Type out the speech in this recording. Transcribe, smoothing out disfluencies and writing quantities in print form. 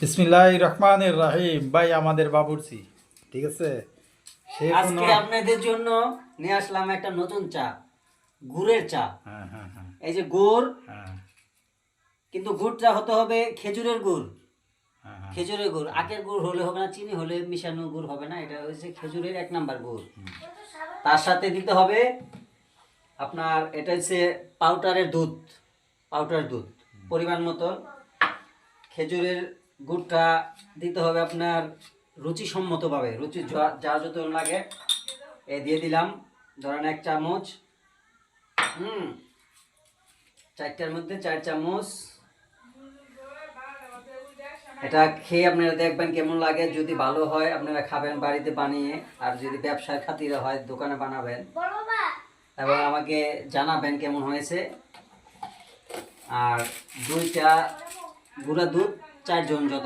বিসমিল্লাহির রহমানির রহিম। ভাই আমাদের বাবুর্চি, ঠিক আছে। সে কোনো আজকে আপনাদের জন্য নিয়ে আসলাম একটা নতুন চা, গুড়ের চা। হ্যাঁ হ্যাঁ হ্যাঁ এই যে গুড়, হ্যাঁ কিন্তু গুড়টা হতে হবে খেজুরের গুড়। হ্যাঁ হ্যাঁ। খেজুরের গুড়, আখের গুড় হলে হবে না, চিনি হলে মিশানো গুড় হবে না। এটা হচ্ছে খেজুরের 1 নাম্বার গুড়। তার সাথে দিতে হবে আপনার, এটা হচ্ছে পাউডারের দুধ, পাউডার দুধ পরিমাণ মতো। খেজুরের গুড়টা দিতে হবে আপনার রুচিসম্মতভাবে, রুচি যা যত লাগে এ দিয়ে দিলাম। ধরেন 1 চামচ, 4টার মধ্যে 4 চামচ। এটা খেয়ে আপনারা দেখবেন কেমন লাগে। যদি ভালো হয় আপনারা খাবেন বাড়িতে বানিয়ে, আর যদি ব্যবসার খাতিরে হয় দোকানে বানাবেন এবং আমাকে জানাবেন কেমন হয়েছে। আর 2টা গুঁড়া দুধ 4 জন যত